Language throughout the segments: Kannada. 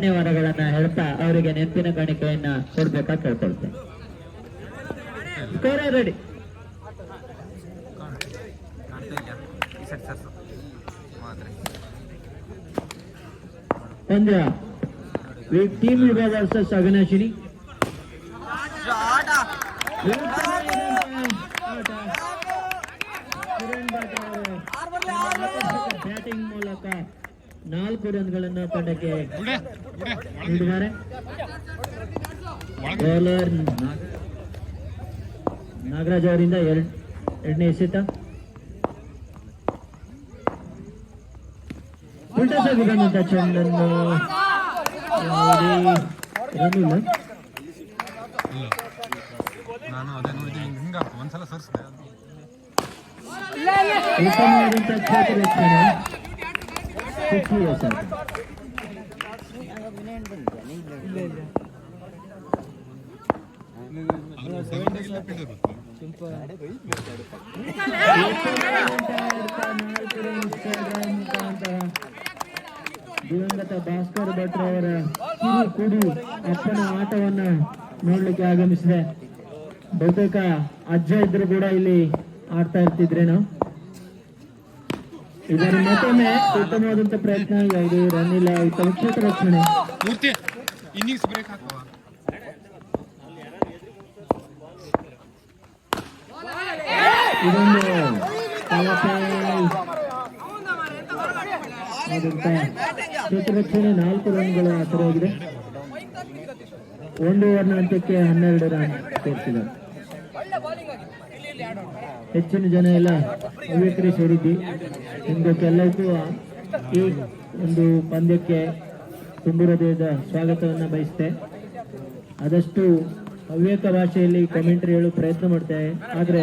ಧನ್ಯವಾದಗಳನ್ನ ಹೇಳ್ತಾ ಅವರಿಗೆ ನೆನಪಿನ ಕಾಣಿಕೆಯನ್ನ ಕೊಡ್ಬೇಕಾ ಕೇಳ್ಕೊಳ್ತೇನೆ. Score ready. ಪಂದ್ಯ team Yuga versus Avinashini. Batting ಮೂಲಕ 4 ರನ್ಗಳನ್ನು ತಂಡಕ್ಕೆ ನೀಡಿದ್ದಾರೆ. ಬೌಲರ್ ನಾಗರಾಜ್ ಅವರಿಂದ ಎರಡನೇ ಎಸೆತ. ಉಲ್ಟಾಸಾಗಿ ಬಂದಂತ ಚೆಂಡನ್ನು ಉತ್ತಮವಾದಂತ ಕ್ಷೇತ್ರ ರಕ್ಷಣೆ. ದಿವಂಗತ ಭಾಸ್ಕರ್ ಭಟ್ರ ಅವರ ಕುಡಿ ಅಪ್ಪನ ಆಟವನ್ನ ನೋಡ್ಲಿಕ್ಕೆ ಆಗಮಿಸಿದೆ. ಬಹುತೇಕ ಅಜ್ಜ ಇದ್ರು ಕೂಡ ಇಲ್ಲಿ ಆಡ್ತಾ ಇರ್ತಿದ್ರೇನು. ಇದರ ಮತ್ತೊಮ್ಮೆ ಉತ್ತಮವಾದಂತ ಪ್ರಯತ್ನ. ಯಾವುದೇ ರನ್ ಇಲ್ಲ. ಉತ್ತಮ ಕ್ಷೇತ್ರ ರಕ್ಷಣೆ. ಇದೊಂದು ಕ್ಷೇತ್ರ ರಕ್ಷಣೆ. 4 ರನ್ಗಳ ಆತರವಾಗಿದೆ. 1 ಓವರ್ನ ಅಂತ್ಯಕ್ಕೆ 12 ರನ್ ಸೇರಿಸಿದ್ದಾರೆ. ಹೆಚ್ಚಿನ ಜನ ಎಲ್ಲ ಹವ್ಯಕರಿ ಸೇರಿದ್ದಿ. ನಿಮ್ಗೆಲ್ಲಕ್ಕೂ ಈ ಒಂದು ಪಂದ್ಯಕ್ಕೆ ತುಂಬು ಹೃದಯದ ಸ್ವಾಗತವನ್ನು ಬಯಸ್ತೆ. ಆದಷ್ಟು ಹವ್ಯಕ ಭಾಷೆಯಲ್ಲಿ ಕಮೆಂಟ್ರಿ ಹೇಳೋ ಪ್ರಯತ್ನ ಮಾಡ್ತೇವೆ. ಆದರೆ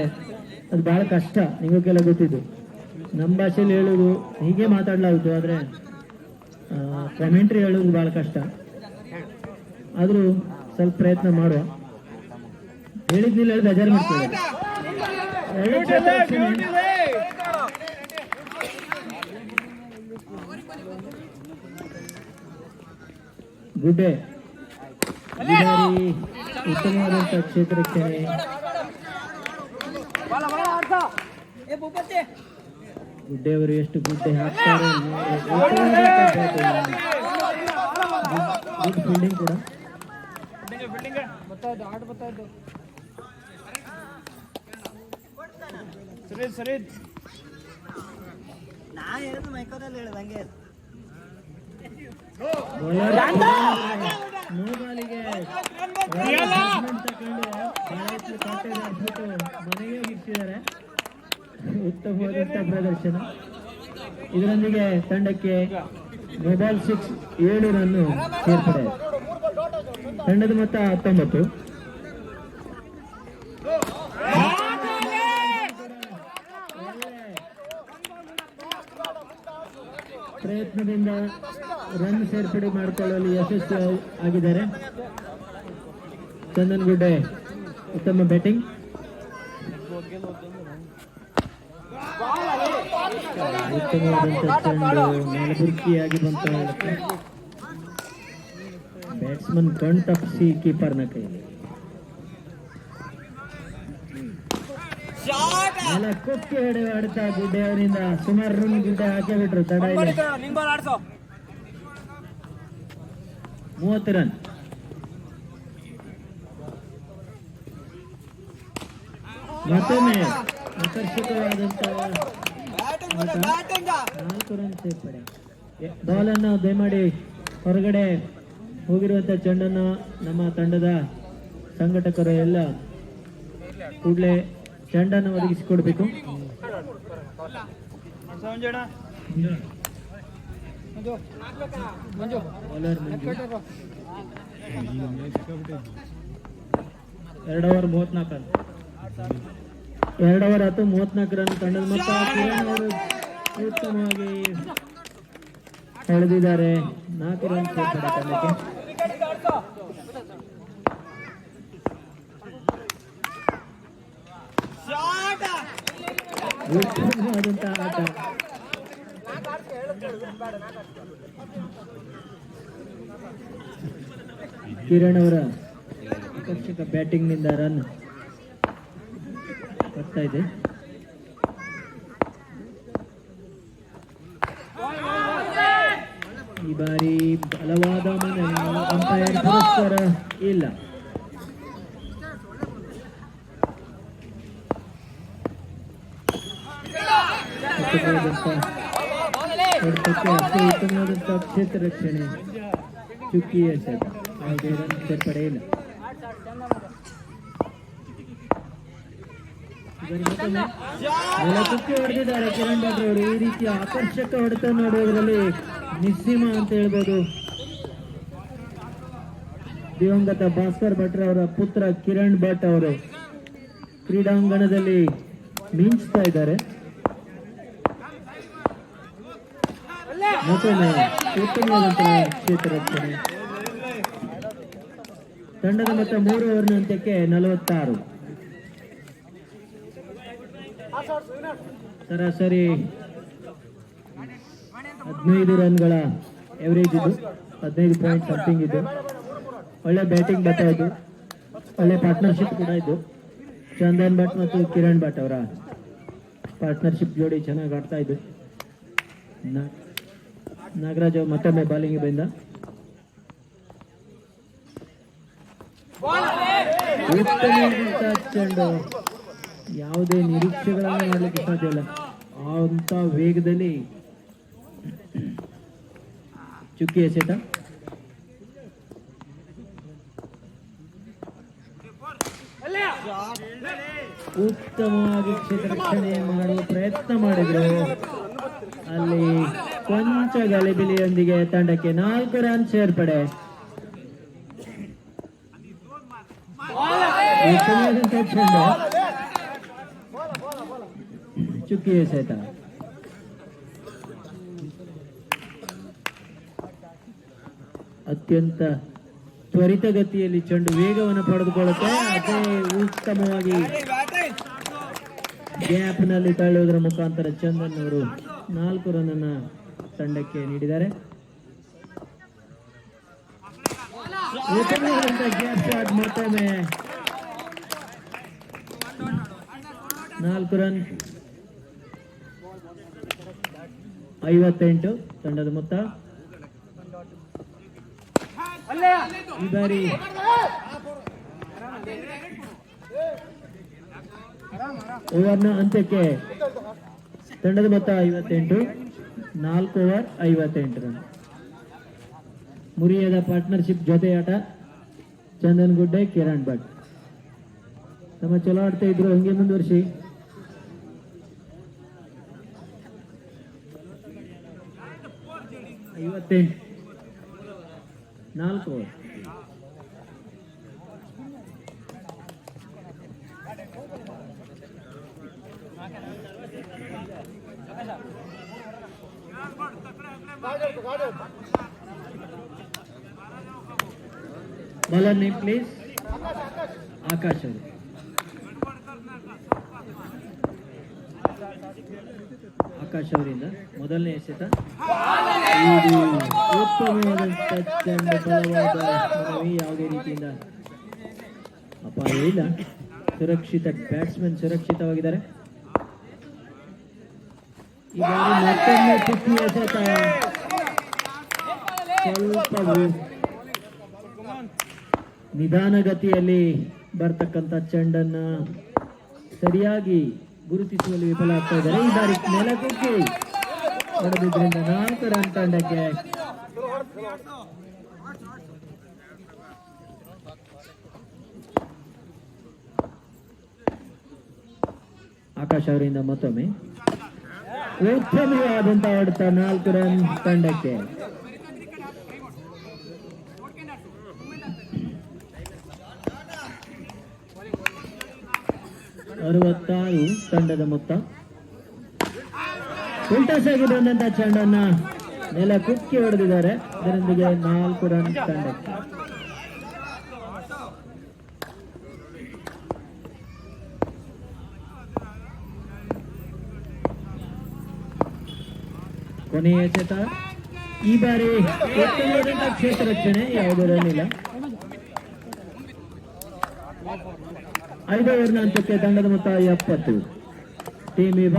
ಅದು ಬಹಳ ಕಷ್ಟ. ನಿಮಗೆಲ್ಲ ಗೊತ್ತಿದ್ದು ನಮ್ಮ ಭಾಷೆಯಲ್ಲಿ ಹೇಳೋದು ಹೀಗೆ ಮಾತಾಡಲಾಗುವುದು. ಆದರೆ ಕಮೆಂಟ್ರಿ ಹೇಳೋದು ಬಹಳ ಕಷ್ಟ. ಆದರೂ ಸ್ವಲ್ಪ ಪ್ರಯತ್ನ ಮಾಡುವ. ಹೇಳಿದ್ನಿಲ್ಲ ಬೇಜಾರು ಮಾಡ್ತೇವೆ. ಗುಡ್ಡೆ ಉತ್ತಮವಾದಂತ ಕ್ಷೇತ್ರ ರಕ್ಷಣೆ. ಗುಡ್ಡೆ ಅವರು ಎಷ್ಟು ಗುಡ್ಡೆ ಹಾಕ್ತಾರೆ. ಗುಡ್ ಫೀಲ್ಡಿಂಗ್ ಕೂಡ. ನೋಬಾಲಿಗೆ ಮನೆಗೆ ಇಟ್ಟಿದ್ದಾರೆ. ಉತ್ತಮವಾದಂತ ಪ್ರದರ್ಶನ. ಇದರೊಂದಿಗೆ ತಂಡಕ್ಕೆ ಮೊಬೈಲ್ 6 7 ರನ್ ಸೇರ್ಪಡೆ. ತಂಡದ ಮೊತ್ತ 19. ಪ್ರಯತ್ನದಿಂದ ರನ್ ಸೇರ್ಪಡೆ ಮಾಡಿಕೊಳ್ಳಲು ಯಶಸ್ವಿ ಆಗಿದ್ದಾರೆ. ಚಂದನ್ ಗುಡ್ಡೆ ಉತ್ತಮ ಬ್ಯಾಟಿಂಗ್. ಉತ್ತಮವಾದಂತ ಚೆಂಡು ಮೇಲುಬುರ್ಕಿಯಾಗಿ ಬಂತು. ಬ್ಯಾಟ್ಸ್ಮನ್ ಕಣ್ ತಪ್ಪಿಸಿ ಕೀಪರ್ನ ಕೈಲಿ. ಕೊಕ್ಕೆ ಹೊಡೆದಾಡ್ತಾ ಗುಡ್ಡೆ ಅವರಿಂದ ಸುಮಾರು ರನ್ ಗುಡ್ಡೆ ಹಾಕಿ ಬಿಟ್ರು. ತಡ ಇಲ್ಲ. 30 ರನ್. ಮತ್ತೊಮ್ಮೆ ಆಕರ್ಷಕವಾದಂತ 4 ರನ್ ಸೇರ್ಪಡೆ. ಬಾಲ್ ಅನ್ನು ದಯಮಾಡಿ ಹೊರಗಡೆ ಹೋಗಿರುವಂತ ಚೆಂಡನ್ನು ನಮ್ಮ ತಂಡದ ಸಂಘಟಕರು ಎಲ್ಲ ಕೂಡಲೇ ಚೆಂಡನ್ನು ಒದಗಿಸಿಕೊಡ್ಬೇಕು. ಎರಡು ಓವರ್ 34 ರನ್. ತಂಡದ ಮೊತ್ತ ಅವರು ಉತ್ತಮವಾಗಿ ಹೊಡೆದಿದ್ದಾರೆ. 4 ರನ್ ಸೇರ್ಪಡೆ ತಂಡಕ್ಕೆ. ಉತ್ತಮವಾದಂತಹ ಆಟ. ಕಿರಣ್ ಅವರ ಆಕರ್ಷಕ ಬ್ಯಾಟಿಂಗ್ ನಿಂದ ರನ್ ಬರ್ತಾ ಇದೆ. ಈ ಬಾರಿ ಬಲವಾದ ಮನವಿ, ಅಂಪೈರ್ ಪುರಸ್ಕಾರ ಇಲ್ಲ. ಉತ್ತಮವಾದಂತಹ ಕ್ಷೇತ್ರ ರಕ್ಷಣೆ, ಚುಕ್ಕಿ ಎಸೆತ, ಯಾವುದೇ ರನ್ ಸೇರ್ಪಡೆ ಇಲ್ಲ. ಚುಕ್ಕಿ ಹೊಡೆದಿದ್ದಾರೆ ಕಿರಣ್ ಭಟ್ ಅವರು. ಈ ರೀತಿಯ ಆಕರ್ಷಕ ಹೊಡೆತ ನೋಡುವುದರಲ್ಲಿ ನಿಸ್ಸೀಮ ಅಂತ ಹೇಳ್ಬೋದು. ದಿವಂಗತ ಭಾಸ್ಕರ್ ಭಟ್ರ ಅವರ ಪುತ್ರ ಕಿರಣ್ ಭಟ್ ಅವರು ಕ್ರೀಡಾಂಗಣದಲ್ಲಿ ಮಿಂಚ್ತಾ ಇದ್ದಾರೆ. ಮತ್ತೊಮ್ಮೆ ಉತ್ತಮವಾದಂತಹ ಕ್ಷೇತ್ರ ರಕ್ಷಣೆ. ತಂಡದ ಮೊತ್ತ 3 ಓವರ್ನ ಅಂತ್ಯಕ್ಕೆ 46. ಸರಾಸರಿ 15 ರನ್ಗಳ ಎವರೇಜ್ ಇದು, 15 ಪಾಯಿಂಟ್ ಸಮಥಿಂಗ್ ಇದು. ಒಳ್ಳೆ ಬ್ಯಾಟಿಂಗ್ ಬರ್ತಾ ಇದ್ದು, ಒಳ್ಳೆ ಪಾರ್ಟ್ನರ್ಶಿಪ್ ಕೂಡ ಇದ್ದು. ಚಂದನ್ ಭಟ್ ಮತ್ತು ಕಿರಣ್ ಭಟ್ ಅವರ ಪಾರ್ಟ್ನರ್ಶಿಪ್ ಜೋಡಿ ಚೆನ್ನಾಗಿ ಆಡ್ತಾ ಇದ್ದು. ನಾಗರಾಜ್ ಮತ್ತೊಮ್ಮೆ ಬಾಲಿಂಗ್ ಬಂದ. ಉತ್ತಮವಾದಂತಹ ಚೆಂಡು, ಯಾವುದೇ ನಿರೀಕ್ಷೆಗಳನ್ನು ಮಾಡಲಿಕ್ಕೆ ಸಾಧ್ಯ ಇಲ್ಲ. ಅಂತ ವೇಗದಲ್ಲಿ ಚುಕ್ಕಿ ಎಸೆತ. ಉತ್ತಮವಾಗಿ ಕ್ಷೇತ್ರ ರಕ್ಷಣೆ ಮಾಡುವ ಪ್ರಯತ್ನ ಮಾಡಿದ್ರು. ಅಲ್ಲಿ ಕೊಂಚ ಗಲಿಬಿಲಿಯೊಂದಿಗೆ ತಂಡಕ್ಕೆ 4 ರನ್ ಸೇರ್ಪಡೆ. ಚೆಂಡು, ಚುಕ್ಕಿ ಎಸೆತ. ಅತ್ಯಂತ ತ್ವರಿತಗತಿಯಲ್ಲಿ ಚೆಂಡು ವೇಗವನ್ನು ಪಡೆದುಕೊಳ್ಳುತ್ತೆ. ಅದೇ ಉತ್ತಮವಾಗಿ ಗ್ಯಾಪ್ ನಲ್ಲಿ ತಳ್ಳುವುದರ ಮುಖಾಂತರ ಚಂದನ್ ಅವರು 4 ರನ್ ಅನ್ನ ತಂಡಕ್ಕೆ ನೀಡಿದ್ದಾರೆ. ಗ್ಯಾಪ್ ಶಾಟ್, ಮತ್ತೊಮ್ಮೆ 4 ರನ್, 58 ತಂಡದ ಮೊತ್ತ. ಈ ಬಾರಿ ಓವರ್ನ ಅಂತ್ಯಕ್ಕೆ ತಂಡದ ಮೊತ್ತ 58, 4 ಓವರ್ 58 ರನ್. ಮುರಿಯದ ಪಾರ್ಟ್ನರ್ಶಿಪ್ ಜೊತೆಯಾಟ ಚಂದನ್ ಗುಡ್ಡೆ, ಕಿರಣ್ ಭಟ್ ತಮ್ಮ ಚಲೋ ಆಡ್ತಾ ಇದ್ರು, ಹಂಗೆ ಮುಂದುವರಿಸಿ. ಐವತ್ತೆಂಟು, 4 over. Bowler name please. Akash ಅವರು. ಆಕಾಶ್ ಅವರಿಂದ ಮೊದಲನೇ ಎಸೆತ. ಉತ್ತಮವಾದಂತ ಚೆಂಡು, ಬಲವಾದ ಮನವಿ, ಯಾವುದೇ ರೀತಿಯಿಂದ ಅಪಾಯ ಇಲ್ಲ. ಸುರಕ್ಷಿತ ಬ್ಯಾಟ್ಸ್ಮನ್ ಸುರಕ್ಷಿತವಾಗಿದ್ದಾರೆ. ಈ ಬಾರಿ ಮತ್ತೊಮ್ಮೆ ಚುಕ್ಕಿ ಎಸೆತ. ಸ್ವಲ್ಪ ನಿಧಾನಗತಿಯಲ್ಲಿ ಬರ್ತಕ್ಕಂಥ ಚೆಂಡನ್ನ ಸರಿಯಾಗಿ ಗುರುತಿಸುವಲ್ಲಿ ವಿಫಲ ಆಗ್ತಾ ಇದ್ದಾರೆ. ಈ ಬಾರಿ ನೆಲಕ್ಕೆ ಹೊಡೆದಿದ್ರಿಂದ 4 ರನ್ ತಂಡಕ್ಕೆ. ಆಕಾಶ್ ಅವರಿಂದ ಮತ್ತೊಮ್ಮೆ ಉತ್ತಮವಾದಂತಹ ಹೊಡೆತ, 4 ರನ್ ತಂಡಕ್ಕೆ. 66 ತಂಡದ ಮೊತ್ತ. ಉಲ್ಟಾಸಾಗಿ ಬಂದಂತಹ ಚೆಂಡನ್ನ ನೆಲ ಕುಕ್ಕಿ ಹೊಡೆದಿದ್ದಾರೆ. ಇದರೊಂದಿಗೆ 4 ರನ್ ತಂಡಕ್ಕೆ. ಕೊನೆಯ ಎಸೆತ. ಈ ಬಾರಿ ಉತ್ತಮವಾದಂತಹ ಕ್ಷೇತ್ರ ರಕ್ಷಣೆ, ಯಾವುದೇ ರನ್ ಇಲ್ಲ. 5 ಓವರ್ನ ಹಂತಕ್ಕೆ ತಂಡದ ಮೊತ್ತ 70. ಟೀಮ್ ಇವ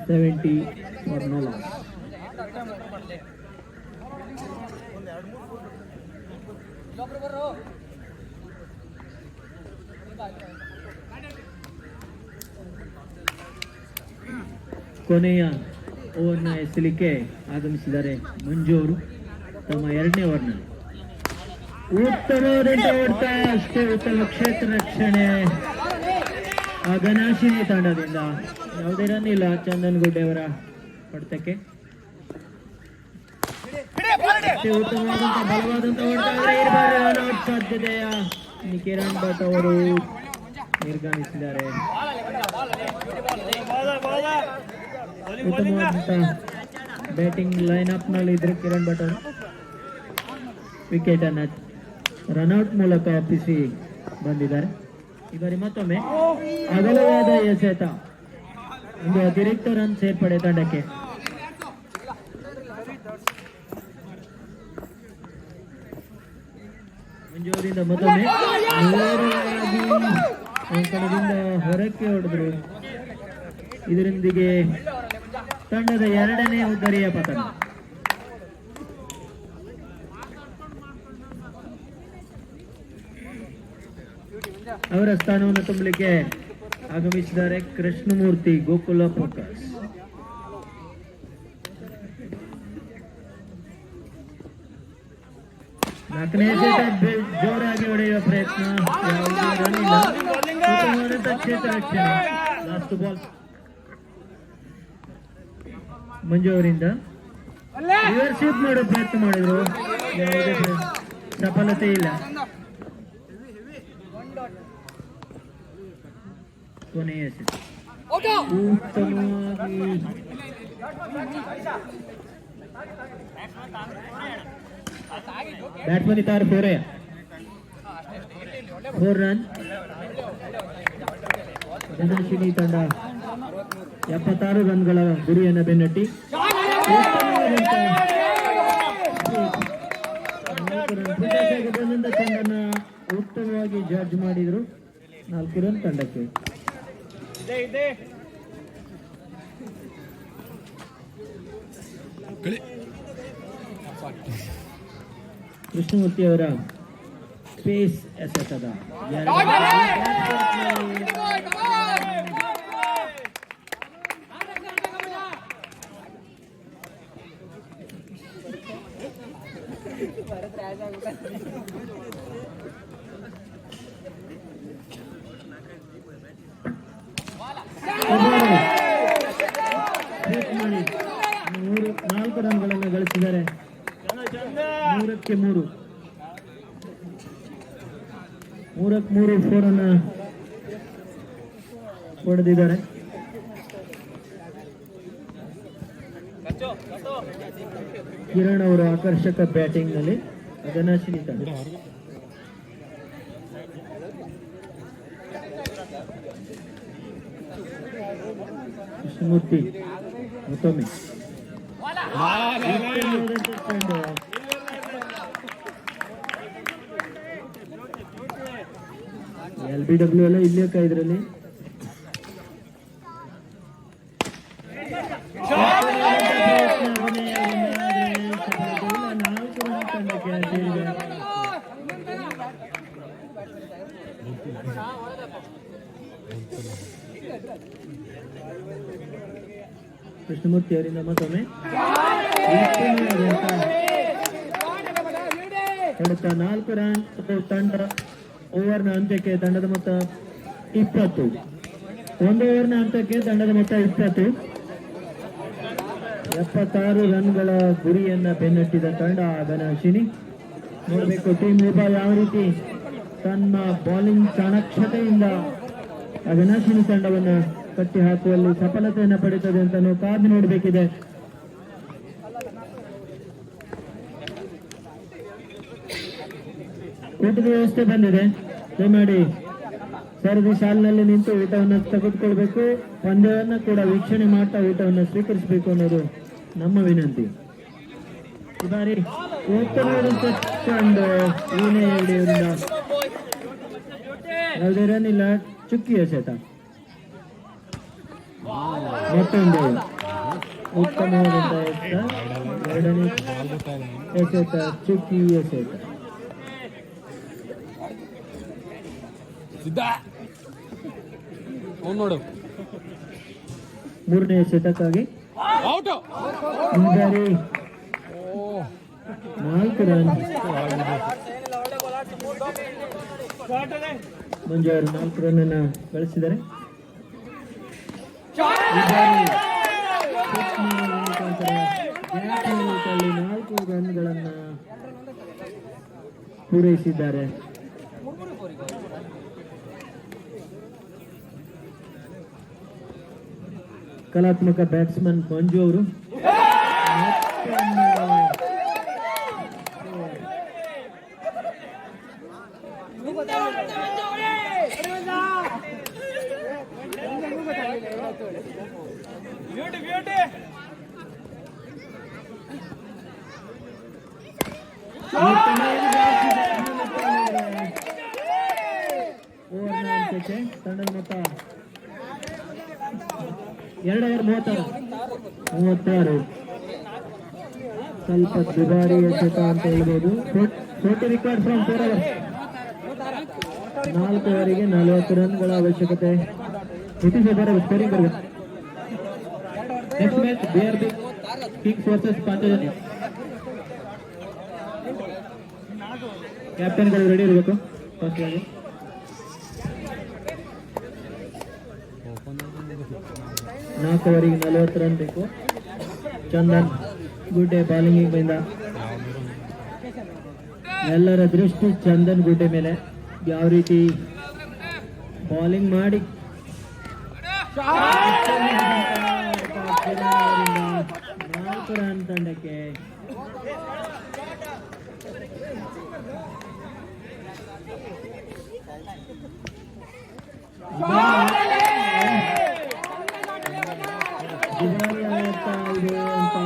70 ಫಾರ್ ನೋ ಲಾಸ್. ಕೊನೆಯ ಓವರ್ನ ಎಸಲಿಕ್ಕೆ ಆಗಮಿಸಿದ್ದಾರೆ ಮಂಜು ಅವರು. ತಮ್ಮ 2ನೇ ಓವರ್ನ ಉತ್ತಮವಾದಂತ ಓಟ, ಅಷ್ಟೇ ಉತ್ತಮ ಕ್ಷೇತ್ರ ರಕ್ಷಣೆ ಗಣಾಶಿನಿ ತಂಡದಿಂದ. ಯಾವುದೇ ರನ್ ಇಲ್ಲ ಚಂದನ್ ಗುಡ್ಡೆ ಅವರ ಹೊಡೆತಕ್ಕೆ. ಅಷ್ಟೇ ಉತ್ತಮವಾದಂತ ಬಲವಾದಂತ ಓಟ ರನ್ಔಟ್ ಸಾಧ್ಯತೆಯ ಕಿರಣ್ ಭಟ್ ಅವರು ನಿರ್ಗಮಿಸಿದ್ದಾರೆ. ಉತ್ತಮವಾದಂತ ಬ್ಯಾಟಿಂಗ್ ಲೈನ್ ಅಪ್ ನಲ್ಲಿ ಇದ್ರು ಕಿರಣ್ ಭಟ್ ಅವರು. ವಿಕೆಟ್ ಅನ್ನ ರನ್ಔಟ್ ಮೂಲಕ ಒಪ್ಪಿಸಿ ಬಂದಿದ್ದಾರೆ. ಈ ಬಾರಿ ಮತ್ತೊಮ್ಮೆ ಅಗಲವಾದ ಎಸೆತ, ಒಂದು ಅತಿರಿಕ್ತ ರನ್ ಸೇರ್ಪಡೆ ತಂಡಕ್ಕೆ. ಮಂಜು ಅವರಿಂದ ಮತ್ತೊಮ್ಮೆ ನೇರವಾಗಿ ಅಂಕಣದಿಂದ ಹೊರಕ್ಕೆ ಹೊಡೆದ್ರು. ಇದರೊಂದಿಗೆ ತಂಡದ 2ನೇ ಉದ್ದರಿಯ ಪತನ. ಅವರ ಸ್ಥಾನವನ್ನು ತುಂಬಲಿಕ್ಕೆ ಆಗಮಿಸಿದ್ದಾರೆ ಕೃಷ್ಣಮೂರ್ತಿ ಗೋಕುಲ ಫೋಕಸ್. ನಾಲ್ಕನೇ ಜೋರಾಗಿ ಹೊಡೆಯುವ ಪ್ರಯತ್ನ, ಕ್ಷೇತ್ರ ರಕ್ಷಣೆ. ಲಾಸ್ಟ್ ಬಾಲ್ ಮಂಜು ಅವರಿಂದ ರಿವರ್ಶಿಪ್ ಮಾಡೋ ಪ್ರಯತ್ನ ಮಾಡಿದ್ರು, ಯಾವುದೇ ಸಫಲತೆ ಇಲ್ಲ. ಕೊನೆಯ ಉತ್ತಮವಾಗಿ ಬ್ಯಾಟ್ ಬಂದಿದ್ದಾರೆ. 4 ರನ್. ಗಣಾಶಿನಿ ತಂಡ 76 ರನ್ಗಳ ಗುರಿಯನ್ನು ಬೆನ್ನಟ್ಟಿ ತಂಡನ ಉತ್ತಮವಾಗಿ ಜಡ್ಜ್ ಮಾಡಿದ್ರು. 4 ರನ್ ತಂಡಕ್ಕೆ. ಕೃಷ್ಣಮೂರ್ತಿ ಅವರ ಪೇಸ್ ಎಸೆತದ ನಾಲ್ಕು ರನ್ಗಳನ್ನು ಗಳಿಸಿದ್ದಾರೆ. 3ಕ್ಕೆ 3 4 ಅನ್ನ ಹೊಡೆದಿದ್ದಾರೆ. ಕಿರಣ್ ಅವರ ಆಕರ್ಷಕ ಬ್ಯಾಟಿಂಗ್ ನಲ್ಲಿ ಗಣಾಶಿನಿ ತಂಡ. ಕೃಷ್ಣಮೂರ್ತಿ ಮತ್ತೊಮ್ಮೆ LBW ಎಲ್ಲ ಇಲ್ಲೇ ಇದರಲ್ಲಿ ಕೃಷ್ಣಮೂರ್ತಿ ಅವರಿಂದ ಮತ್ತೊಮ್ಮೆ ಹೊಡೆತ 4 ರನ್. ತಂಡ ಓವರ್ನ ಅಂತ್ಯಕ್ಕೆ ತಂಡದ ಮೊತ್ತ 20. 1 ಓವರ್ನ ಹಂತಕ್ಕೆ ತಂಡದ ಮೊತ್ತ 20. 76 ರನ್ಗಳ ಗುರಿಯನ್ನ ಬೆನ್ನಟ್ಟಿದ ತಂಡ ಗಣಾಶಿನಿ. ನೋಡಬೇಕು ಟೀಮ್ ಒಬ್ಬ ಯಾವ ರೀತಿ ತನ್ನ ಬೌಲಿಂಗ್ ಚಾಣಾಕ್ಷತೆಯಿಂದ ಗಣಾಶಿನಿ ತಂಡವನ್ನ ಕಟ್ಟಿ ಹಾಕುವಲ್ಲಿ ಸಫಲತೆಯನ್ನು ಪಡೆಯುತ್ತದೆ ಅಂತ ನಾವು ಕಾದು ನೋಡಬೇಕಿದೆ. ಊಟದ ವ್ಯವಸ್ಥೆ ಬಂದಿದೆ, ದಯಮಾಡಿ ಸರದಿ ಸಾಲಿನಲ್ಲಿ ನಿಂತು ಊಟವನ್ನು ತೆಗೆದುಕೊಳ್ಬೇಕು. ಪಂದ್ಯವನ್ನ ಕೂಡ ವೀಕ್ಷಣೆ ಮಾಡ್ತಾ ಊಟವನ್ನು ಸ್ವೀಕರಿಸಬೇಕು ಅನ್ನೋದು ನಮ್ಮ ವಿನಂತಿ. ಈ ಬಾರಿ ಉತ್ತಮವಾದಂತ ತಂಡ ಇವನೇ ಯಾವುದೇ ರನ್ ಇಲ್ಲ. ಚುಕ್ಕಿ ಎಸೆತ. ಮತ್ತೊಂದು ಉತ್ತಮವಾದಂತ ಎಸೆತ. ಎರಡನೇ ಎಸೆತ ಚುಕ್ಕಿ ಎಸೆತ. ಮೂರನೇ ಎಸೆತಕ್ಕಾಗಿ ಈ ಬಾರಿ 4 ರನ್. ಮಂಜು ಅವರು 4 ರನ್ ಅನ್ನ ಗಳಿಸಿದ್ದಾರೆ. ಈ ಬಾರಿ 4 ರನ್ಗಳನ್ನ ಪೂರೈಸಿದ್ದಾರೆ. ಕಲಾತ್ಮಕ ಬ್ಯಾಟ್ಸ್ಮನ್ ಮಂಜು ಅವರು ತಂಡದ ಮೊತ್ತ 2 ಸ್ವಲ್ಪ ದುಬಾರಿ ಎಸೆತ ಅಂತ ಹೇಳ್ಬೋದು. 40 ರಿಕಾರ್ಡ್ ಫ್ರಮ್ 4 overs. 4 ಓವರಿಗೆ 40 ರನ್ಗಳ ಅವಶ್ಯಕತೆ. ಬ್ರಿಟಿಷ್ ಸ್ಕೋರಿಂಗ್ ಬರಬೇಕು. Next match BRB kings versus Panchajanya. ಕ್ಯಾಪ್ಟನ್ಗಳು ರೆಡಿ ಇರಬೇಕು. ಫಸ್ಟ್ ಆಗಿ 4 ಓವರಿಗೆ 40 ರನ್ ಬೇಕು. ಚಂದನ್ ಗುಡ್ಡೆ ಬಾಲಿಂಗ್ ಬಂದ. ಎಲ್ಲರ ದೃಷ್ಟಿ ಚಂದನ್ ಗುಡ್ಡೆ ಮೇಲೆ. ಯಾವ ರೀತಿ ಬಾಲಿಂಗ್ ಮಾಡಿ 4 ರನ್ ತಂಡಕ್ಕೆ. ದುಬಾರಿ ಆಗ್ತಾ ಇದೆ ಅಂತ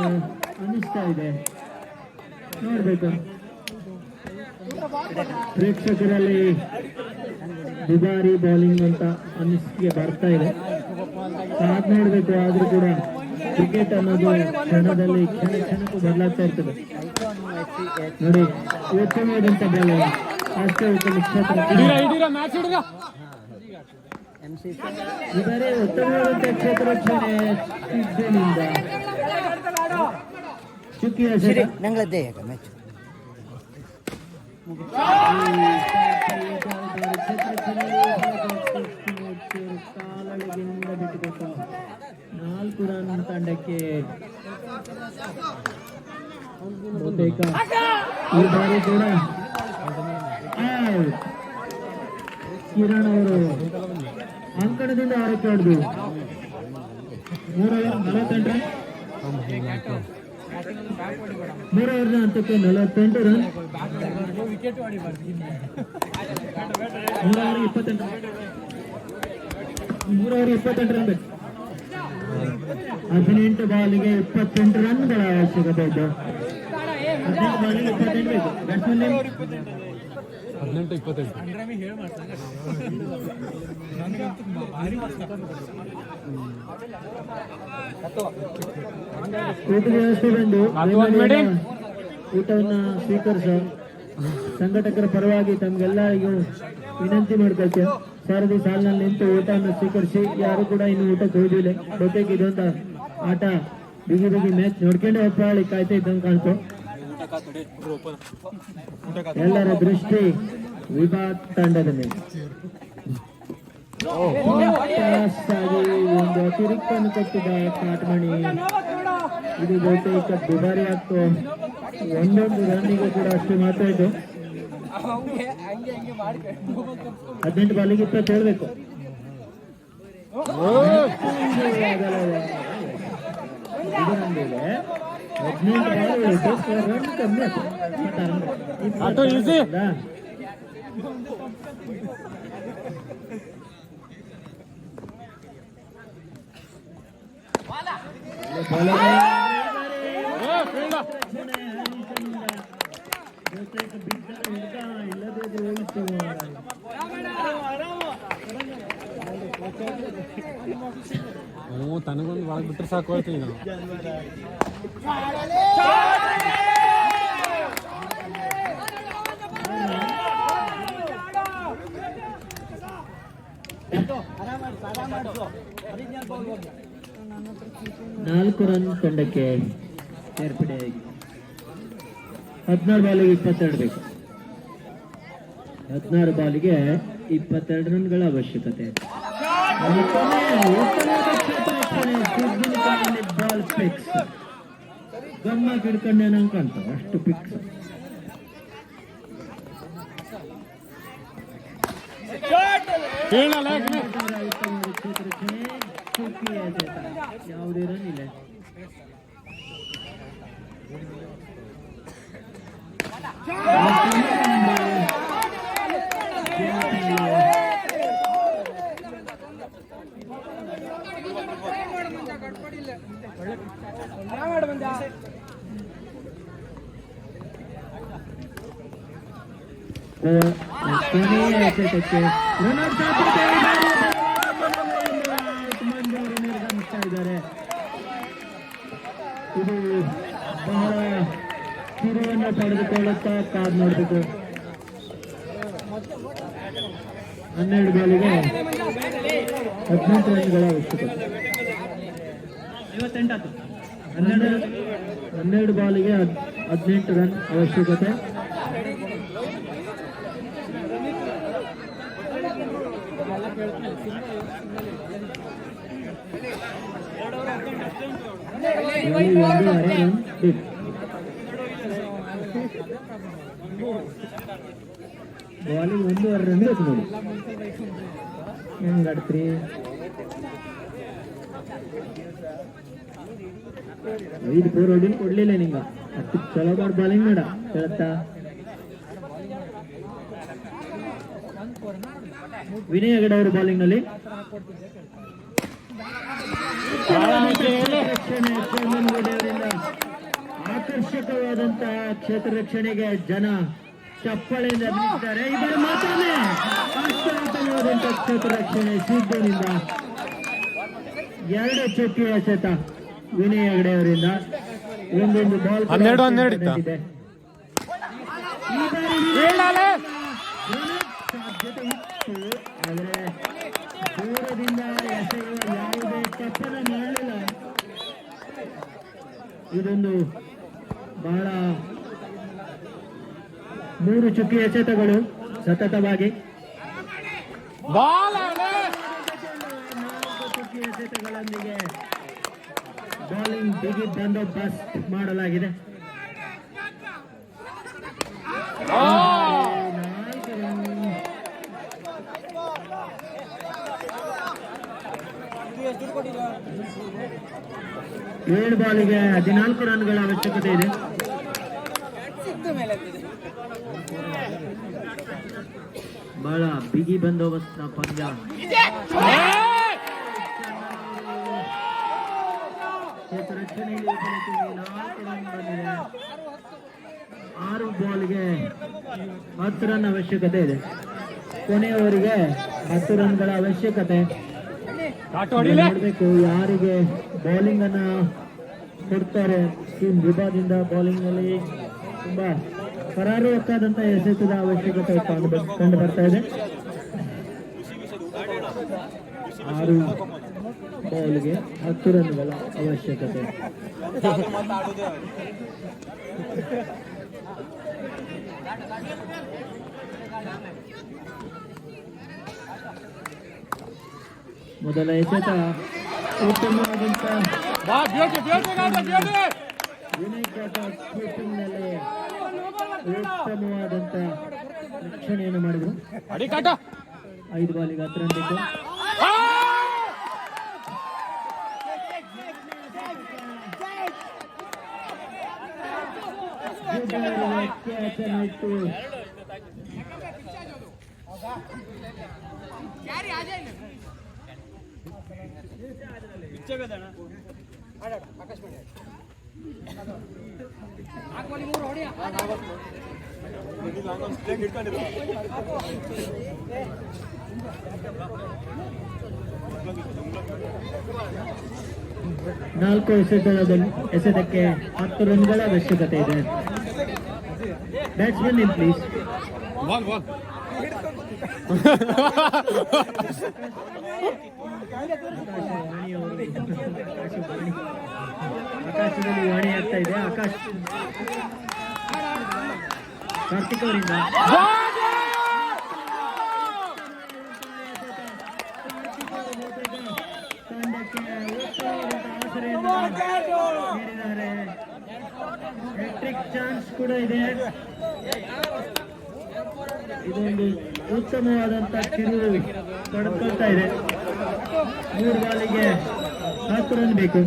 ಅನಿಸ್ತಾ ಇದೆ. ನೋಡ್ಬೇಕು ಪ್ರೇಕ್ಷಕರಲ್ಲಿ ದುಬಾರಿ ಬೌಲಿಂಗ್ ಅಂತ ಅನಿಸಿಕೆ ಬರ್ತಾ ಇದೆ. ಕಾದ್ ನೋಡ್ಬೇಕು. ಆದ್ರೂ ಕೂಡ ಕ್ರಿಕೆಟ್ ಅನ್ನೋದು ಕ್ಷಣದಲ್ಲಿ ಕ್ಷಣಕ್ಕೂ ಬದಲಾಗ್ತಾ ಇರ್ತದೆ. ನೋಡಿ ಉತ್ತಮವಾದಂತ ಬಾಲ್ ಅಷ್ಟೇ ಉತ್ತಮ ಕ್ಷೇತ್ರ. ಇದರೆ ಉತ್ತಮವಾದಂತ ಕ್ಷೇತ್ರ ರಕ್ಷಣೆ ಇದ್ದಿನಿಂದ ಚುಕ್ಕಿ ಎಸೆತ. ಕಾಲಳಿಗೆಯಿಂದ ಬಿಟ್ಟುಕೊಟ್ಟು 4 ರನ್ ತಂಡಕ್ಕೆ. ಬಹುತೇಕ ಈ ಬಾರಿ ಕೂಡ ಕಿರಣ್ ಅವರು ಅಂಕಣದಿಂದ ಆರಕ್ಕೆ ಹೊಡೆದು 3 ಓವರ್ 48 ರನ್. 3 ಓವರ್ನ ಹಂತಕ್ಕೆ 48 ರನ್. 3 ಓವರ್ 28 ರನ್ ಬೇಕು. 18 ಬಾಲಿಗೆ 28 ರನ್ಗಳ ಅವಶ್ಯಕತೆ ಇದ್ದು. 18 ಬಾಲಿಗೆ 28 ಬೇಕು. ಬ್ಯಾಟ್ಸ್ಮನ್ 18-28 ವ್ಯವಸ್ಥೆ ಬಂದು ಊಟವನ್ನ ಸ್ವೀಕರಿಸ ಸಂಘಟಕರ ಪರವಾಗಿ ತಮ್ಗೆಲ್ಲರಿಗೂ ವಿನಂತಿ ಮಾಡ್ಕೊಳ್ತೇವೆ. ಸಾರಥಿ ಸಾಲಿನಲ್ಲಿ ನಿಂತು ಊಟವನ್ನು ಸ್ವೀಕರಿಸಿ. ಯಾರು ಕೂಡ ಇನ್ನು ಊಟಕ್ಕೆ ಹೋಗಿಲ್ಲ. ಬಹುತೇಕ ಇದೊಂದ ಆಟ ಬಿಗಿ ಬಿಗಿ ಮ್ಯಾಚ್ ನೋಡ್ಕೊಂಡೆ ಒಪ್ಪಾಳಿ ಕಾಯ್ತಾ ಇದ್ದಂಗೆ ಕಾಣ್ತು. ಎಲ್ಲರ ದೃಷ್ಟಿ ವಿಭಾಗ್ ತಂಡದ ಮೇಲೆ. ಒಂದು ಅತಿರಿಕ್ತ ಕೊಟ್ಟಿದ್ದ ಕಾಟ್ಮಣಿ. ಇದು ಬಹುತೇಕ ದುಬಾರಿ ಆಗ್ತು. 1 ರನ್ನಿಗೂ ಕೂಡ ಅಷ್ಟು ಮಾತ್ರ ಇದ್ದು. 18 ಬಾಲಿಗೆ 20 ಹೇಳ್ಬೇಕು. 18 ರನ್ ಕಮ್ಮಿ ಇಲ್ಲದೆ ತನಗೊಂದು ಒಳಗೆ ಬಿಟ್ಟರೆ ಸಾಕು ಹೋಯ್ತು ಈಗ. ನಾಲ್ಕು ರನ್ ತಂಡಕ್ಕೆ ಸೇರ್ಪಡೆಯಾಗಿದೆ. 16 ಬಾಲಿಗೆ 22 ಬೇಕು. 16 ಬಾಲಿಗೆ 22 ರನ್ಗಳ ಅವಶ್ಯಕತೆ. ಬಾಲ್ ಪಿಕ್ಸ್ ಗಮ್ಮ ಕಿಡ್ಕೊಂಡೆ ನಂಕಂತ ಅಷ್ಟು ಪಿಕ್ಸ್. ಯಾವುದೇ ರನ್ ಇಲ್ಲ. ಇದ್ದಾರೆ. ಇದು ಬಹಳ ತಿರುವನ್ನು ಪಡೆದುಕೊಳ್ಳುತ್ತಾ ಕಾದ್ ನೋಡಬೇಕು. 12 ಬಾಲಿಗೆ 18 ರನ್ಗಳ ಅವಶ್ಯಕತೆ. 12 ಬಾಲಿಗೆ 18 ರನ್ ಅವಶ್ಯಕತೆ. ಬಾಲಿಂಗ್ 1.5 ರನ್ ಬೇಕು ನೋಡಿ. ಹೆಂಗ್ ಆಡ್ತೀರಿ? 5 4 ಹೊಡಿಲ್ ಕೊಡ್ಲಿಲ್ಲ ನಿಂಗ. ಅಷ್ಟು ಚಲೋ ಮಾಡಿ ಬಾಲಿಂಗ್ ಮಾಡ ಹೇಳ್ತಾ. ವಿನಯ್ ಹೆಗಡೆ ಅವರು ಬಾಲಿಂಗ್ ನಲ್ಲಿ. ಆಕರ್ಷಕವಾದಂತಹ ಕ್ಷೇತ್ರ ರಕ್ಷಣೆಗೆ ಜನ ಚಪ್ಪಳೆಯಿಂದ ಅಭಿನಯಿಸಿದ್ದಾರೆ. ಇವರು ಮಾತ್ರನೇ ಆಕರ್ಷಕವಾದಂತಹ ಕ್ಷೇತ್ರ ರಕ್ಷಣೆ ಸಿದ್ಧನಿಂದ 2 ಚುಕ್ಕಿಯ ಎಸೆತ ವಿನಯ್ ಹೆಗಡೆ ಅವರಿಂದ. ಒಂದೊಂದು ಬಾಲ್ ಇದೆ. ಸಾಧ್ಯತೆ ಇತ್ತು, ಆದರೆ ದೂರದಿಂದ ಎಸೆಯುವ ಯಾವುದೇ ತಪ್ಪನ್ನು ಮಾಡಲಿಲ್ಲ. ಇದೊಂದು ಬಹಳ 3 ಚುಕ್ಕಿ ಎಸೆತಗಳು ಸತತವಾಗಿ. 4 ಚುಕ್ಕಿ ಎಸೆತಗಳೊಂದಿಗೆ ಬಾಲಿಂಗ್ ಬಿಗಿ ಬಂದೋಬಸ್ತ್ ಮಾಡಲಾಗಿದೆ. 7 ಬಾಲಿಗೆ 14 ರನ್ಗಳ ಅವಶ್ಯಕತೆ ಇದೆ. ಬಹಳ ಬಿಗಿ ಬಂದೋಬಸ್ತ್ ಪಂದ್ಯ. ರಕ್ಷಣೆಯಲ್ಲಿ 4 ರನ್ ಬಂದಿದೆ. 6 ಬಾಲ್ಗೆ 10 ರನ್ ಅವಶ್ಯಕತೆ ಇದೆ. ಕೊನೆಯವರಿಗೆ 10 ರನ್ಗಳ ಅವಶ್ಯಕತೆ. ನೋಡ್ಬೇಕು ಯಾರಿಗೆ ಬೌಲಿಂಗ್ ಅನ್ನ ಕೊಡ್ತಾರೆ. ಟೀಮ್ ವಿಭಾಗದಿಂದ ಬೌಲಿಂಗ್ ನಲ್ಲಿ ತುಂಬಾ ಕರಾರುವಕ್ಕಾದಂತ ಎಸೆತದ ಅವಶ್ಯಕತೆ ಕಂಡು ಬರ್ತಾ ಇದೆ. 6 ಬಾಲ್ಗೆ 10 ರನ್ಗಳ ಅವಶ್ಯಕತೆ. ಮೊದಲ ಎಸೆತ ಉತ್ತಮವಾದಂತ ಉತ್ತಮವಾದಂತ ರಕ್ಷಣೆಯನ್ನು ಮಾಡಿದ್ರು. 5 ಬಾಲಿಗೆ 10 ರನ್ ಬೇಕು. 4 ಎಸೆತಕ್ಕೆ 10 ರನ್ಗಳ ಅವಶ್ಯಕತೆ ಇದೆ. Batsman in please. ಆಕಾಶದಲ್ಲಿ ವಾಣಿ ಆಗ್ತಾ ಇದೆ. ಆಕಾಶ್ ಕಾರ್ತಿಕ್ ಅವರಿಂದ ತಂಡಕ್ಕೆ ಉತ್ತಮವಾದ ಆಸರೆಯನ್ನು ನೀಡಿದ್ದಾರೆ. ಹ್ಯಾಟ್ರಿಕ್ ಚಾನ್ಸ್ ಕೂಡ ಇದೆ. ಇದೊಂದು ಉತ್ತಮವಾದಂತ ತಿರುವು ಪಡೆದುಕೊಳ್ತಾ ಇದೆ. 3 ಬಾಲಿಗೆ 10 ರನ್ ಬೇಕು.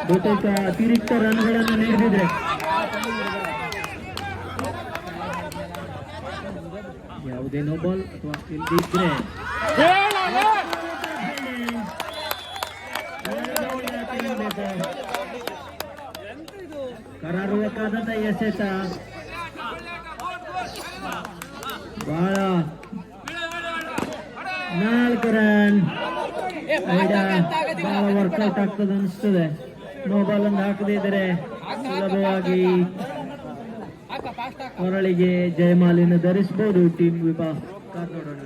ಬಹುತೇಕ ಅತಿರಿಕ್ತ ರನ್ಗಳನ್ನು ನೀಡಿದ್ರೆ ಯಾವುದೇ ನೋ ಬಾಲ್ ಅಥವಾ ಇಲ್ದಿದ್ರೆ ಕರಾರುವಕ್ಕಾದಂತ ಎಸೆತ. ಬಹಳ 4 ರನ್. ಬಹಳ ವರ್ಕೌಟ್ ಆಗ್ತದೆ ಅನಿಸ್ತದೆ. ನೋ ಬಾಲ್ ಒಂದು ಹಾಕದೇ ಇದ್ರೆ ಸುಲಭವಾಗಿ ಹೊರಳಿಗೆ ಜಯಮಾಲಿನ ಧರಿಸಬಹುದು ಟೀಮ್ ವಿಭಾಗ. ನೋಡೋಣ.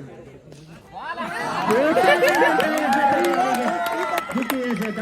ಎಸೆತ.